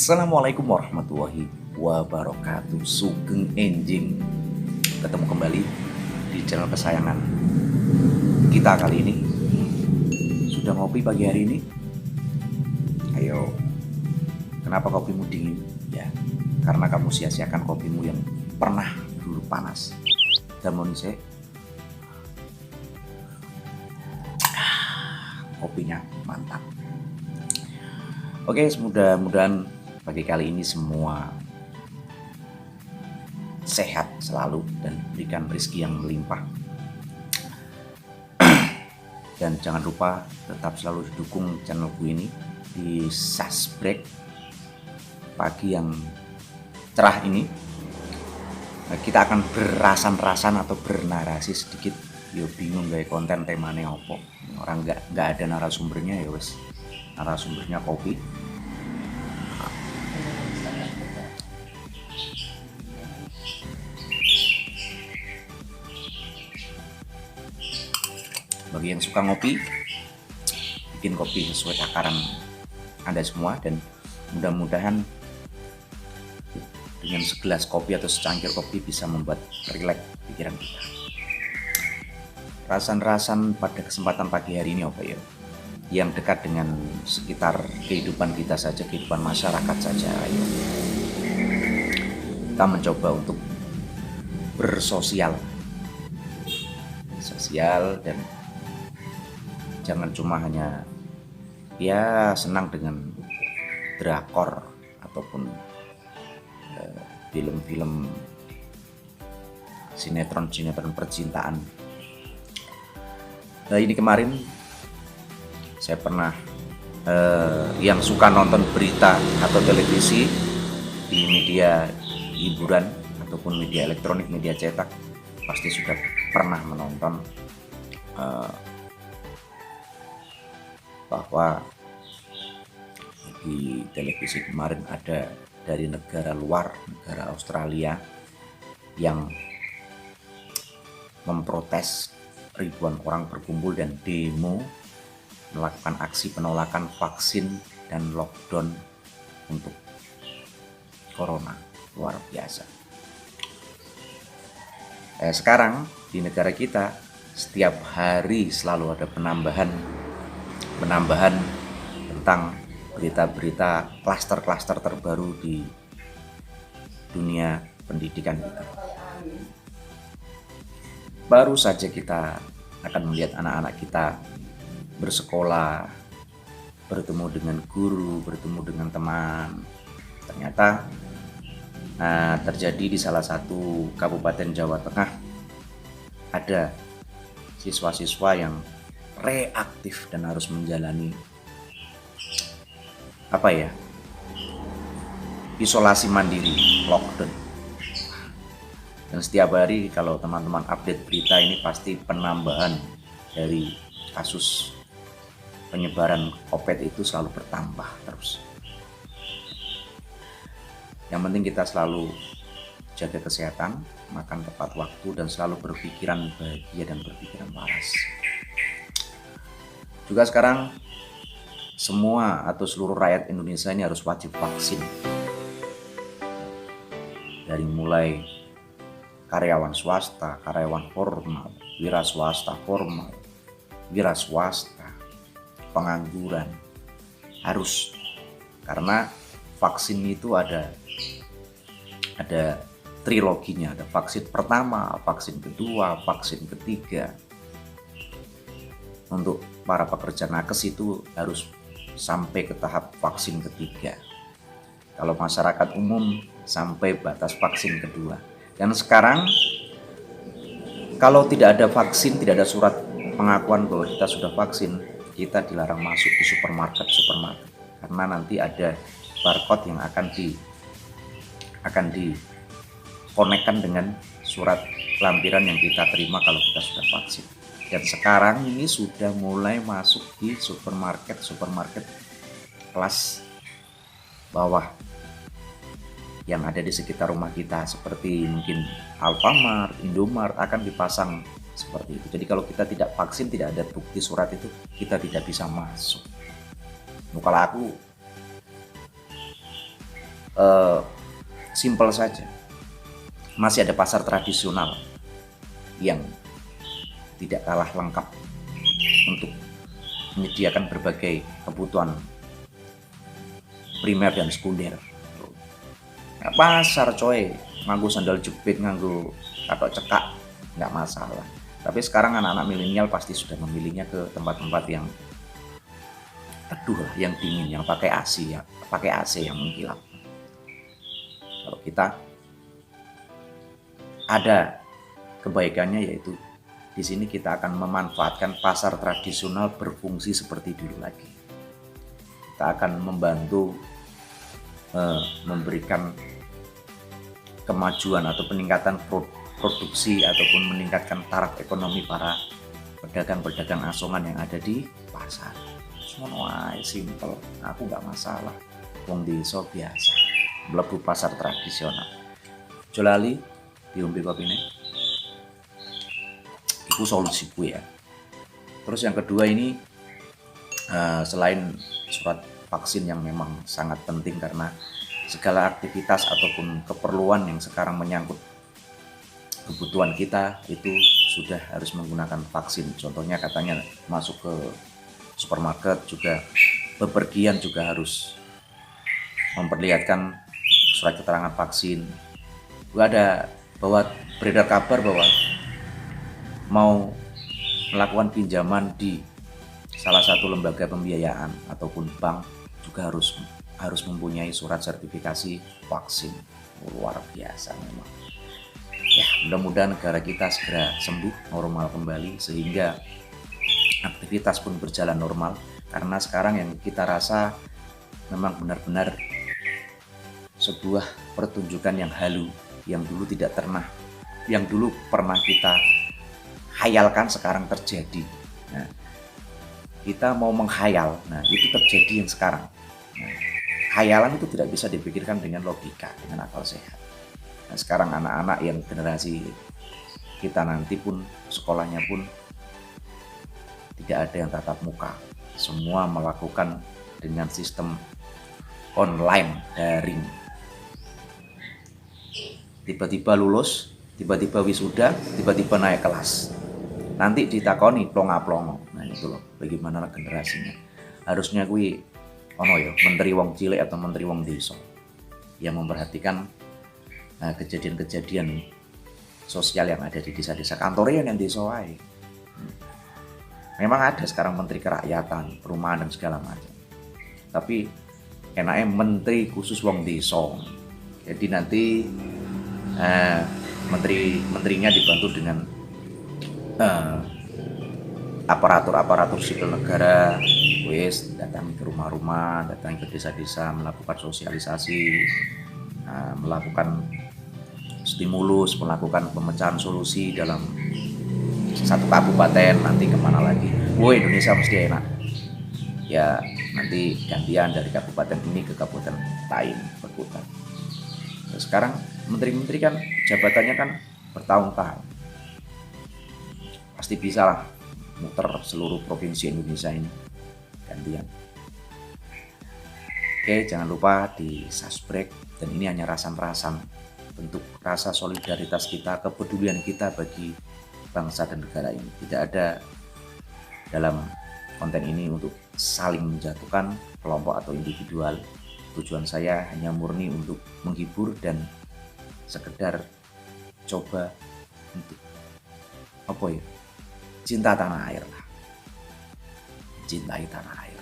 Assalamualaikum warahmatullahi wabarakatuh. Sugeng enjing ketemu kembali di channel kesayangan kita kali ini. Sudah ngopi pagi hari ini? Ayo, kenapa kopimu dingin? Ya, karena kamu sia-siakan kopimu yang pernah dulu panas. Damonise kopinya mantap. Oke, mudah-mudahan pagi kali ini semua sehat selalu dan berikan rezeki yang melimpah. Dan jangan lupa tetap selalu didukung channelku ini di subscribe pagi yang cerah ini. Kita akan berasan-rasan atau bernarasi sedikit. Yo bingung gaya konten temanya opo. Orang nggak ada narasumbernya ya wes. Narasumbernya kopi. Bagi yang suka ngopi, bikin kopi sesuai takaran Anda semua, dan mudah-mudahan dengan segelas kopi atau secangkir kopi bisa membuat rileks pikiran kita. Rasan-rasan pada kesempatan pagi hari ini apa ya? Yang dekat dengan sekitar kehidupan kita saja, kehidupan masyarakat saja. Ayo. Kita mencoba untuk bersosial dan jangan cuma hanya ya senang dengan drakor ataupun film-film sinetron percintaan. Nah, ini kemarin saya pernah yang suka nonton berita atau televisi di media hiburan ataupun media elektronik, media cetak, pasti sudah pernah menonton bahwa di televisi kemarin ada dari negara luar, negara Australia, yang memprotes. Ribuan orang berkumpul dan demo melakukan aksi penolakan vaksin dan lockdown untuk corona. Luar biasa. Sekarang di negara kita setiap hari selalu ada penambahan tentang berita-berita klaster-klaster terbaru di dunia pendidikan kita. Baru saja kita akan melihat anak-anak kita bersekolah, bertemu dengan guru, bertemu dengan teman. Ternyata terjadi di salah satu kabupaten Jawa Tengah, ada siswa-siswa yang reaktif dan harus menjalani isolasi mandiri, lockdown. Dan setiap hari kalau teman-teman update berita ini pasti penambahan dari kasus penyebaran COVID itu selalu bertambah terus. Yang penting kita selalu jaga kesehatan, makan tepat waktu, dan selalu berpikiran bahagia dan berpikiran waras. Juga sekarang semua atau seluruh rakyat Indonesia ini harus wajib vaksin. Dari mulai karyawan swasta, karyawan formal, wira swasta formal, wira swasta, pengangguran, harus. Karena vaksin itu ada triloginya, ada vaksin pertama, vaksin kedua, vaksin ketiga. Untuk para pekerja nakes itu harus sampai ke tahap vaksin ketiga. Kalau masyarakat umum sampai batas vaksin kedua. Dan sekarang kalau tidak ada vaksin, tidak ada surat pengakuan bahwa kita sudah vaksin, kita dilarang masuk di supermarket karena nanti ada barcode yang akan dikonekkan dengan surat lampiran yang kita terima kalau kita sudah vaksin. Dan sekarang ini sudah mulai masuk di supermarket kelas bawah yang ada di sekitar rumah kita, seperti mungkin Alfamart, Indomart, akan dipasang seperti itu. Jadi kalau kita tidak vaksin, tidak ada bukti surat itu, kita tidak bisa masuk. Kalau aku eh, simpel saja. Masih ada pasar tradisional yang tidak kalah lengkap untuk menyediakan berbagai kebutuhan primer dan sekunder. Nggak pasar coy, nganggo sandal jepit, nganggo katok cekak, nggak masalah. Tapi sekarang anak-anak milenial pasti sudah memilihnya ke tempat-tempat yang teduh lah, yang dingin, yang pakai AC ya, pakai AC yang mengkilap. Kalau kita ada kebaikannya, yaitu di sini kita akan memanfaatkan pasar tradisional berfungsi seperti dulu lagi. Kita akan membantu memberikan kemajuan atau peningkatan produksi ataupun meningkatkan taraf ekonomi para pedagang-pedagang asongan yang ada di pasar. Semua simple, aku nggak masalah. Wong desa biasa, mlebu pasar tradisional. Jolali diombe kopine. Itu solusiku ya. Terus yang kedua ini, selain surat vaksin yang memang sangat penting karena segala aktivitas ataupun keperluan yang sekarang menyangkut kebutuhan kita itu sudah harus menggunakan vaksin. Contohnya katanya masuk ke supermarket juga, bepergian juga harus memperlihatkan surat keterangan vaksin. Ada beredar kabar bahwa mau melakukan pinjaman di salah satu lembaga pembiayaan ataupun bank juga harus mempunyai surat sertifikasi vaksin. Luar biasa memang. Ya, mudah-mudahan negara kita segera sembuh, normal kembali, sehingga aktivitas pun berjalan normal. Karena sekarang yang kita rasa memang benar-benar sebuah pertunjukan yang halu, yang dulu pernah kita hayalkan sekarang terjadi. Nah, kita mau menghayal, nah itu terjadi yang sekarang. Nah, hayalan itu tidak bisa dipikirkan dengan logika, dengan akal sehat. Nah, sekarang anak-anak yang generasi kita nanti pun sekolahnya pun tidak ada yang tatap muka, semua melakukan dengan sistem online, daring. Tiba-tiba lulus, tiba-tiba wisuda, tiba-tiba naik kelas. Nanti ditakoni plonga-plongo. Nah itu loh, bagaimana generasinya. Harusnya gue menteri wong cilik atau menteri wong desa yang memperhatikan kejadian-kejadian sosial yang ada di desa-desa. Kantornya yang desa wae. Memang ada sekarang menteri kerakyatan, perumahan dan segala macam. Tapi enaknya menteri khusus wong desa. Jadi nanti menterinya dibantu dengan aparatur sipil negara, datangi ke rumah-rumah, datangi ke desa-desa, melakukan sosialisasi, melakukan stimulus, melakukan pemecahan solusi dalam satu kabupaten, nanti kemana lagi. Indonesia mesti enak. Ya nanti gantian dari kabupaten ini ke kabupaten lain berputar. Sekarang menteri-menteri kan jabatannya kan bertahun-tahun. Pasti bisa lah muter seluruh provinsi Indonesia ini gantian. Oke, jangan lupa di subscribe, dan ini hanya rasan-rasan bentuk rasa solidaritas kita, kepedulian kita bagi bangsa dan negara ini. Tidak ada dalam konten ini untuk saling menjatuhkan kelompok atau individual. Tujuan saya hanya murni untuk menghibur dan sekedar coba untuk cinta tanah air lah. Cintai tanah air,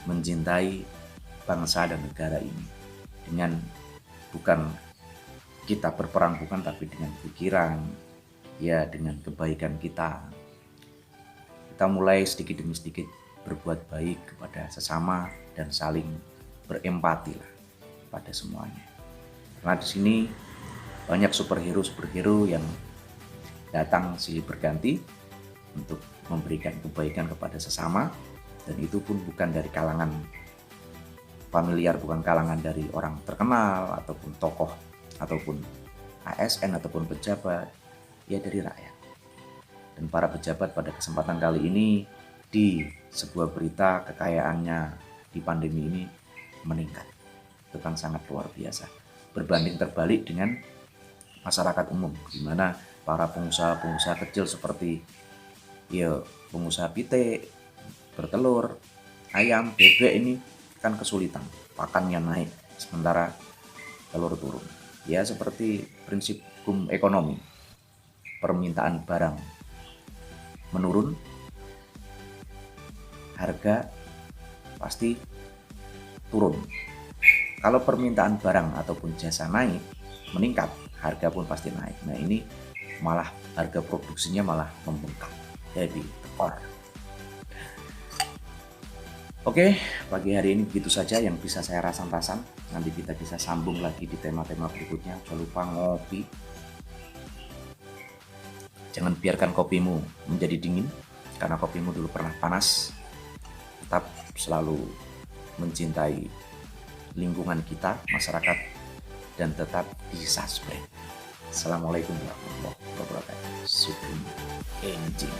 mencintai bangsa dan negara ini dengan bukan kita berperang, bukan, tapi dengan pikiran, ya dengan kebaikan kita. Kita mulai sedikit demi sedikit berbuat baik kepada sesama dan saling berempati lah pada semuanya. Karena di sini banyak superhero yang datang silih berganti untuk memberikan kebaikan kepada sesama, dan itu pun bukan dari kalangan familiar, bukan kalangan dari orang terkenal ataupun tokoh ataupun ASN ataupun pejabat, ya dari rakyat. Dan para pejabat pada kesempatan kali ini di sebuah berita kekayaannya di pandemi ini meningkat. Itu kan sangat luar biasa. Berbanding terbalik dengan masyarakat umum, di mana para pengusaha-pengusaha kecil seperti ya pengusaha pitik, bertelur, ayam, bebek ini kan kesulitan, pakannya naik sementara telur turun. Ya seperti prinsip hukum ekonomi, permintaan barang menurun, harga pasti turun. Kalau permintaan barang ataupun jasa naik, meningkat, harga pun pasti naik. Nah ini malah harga produksinya malah membengkak, jadi tekor. Oke, pagi hari ini begitu saja yang bisa saya rasan-rasan. Nanti kita bisa sambung lagi di tema-tema berikutnya. Jangan lupa ngopi. Jangan biarkan kopimu menjadi dingin, karena kopimu dulu pernah panas. Tetap selalu mencintai lingkungan kita, masyarakat, dan tetap di subscribe. Assalamualaikum warahmatullahi wabarakatuh. Sugeng Enjing.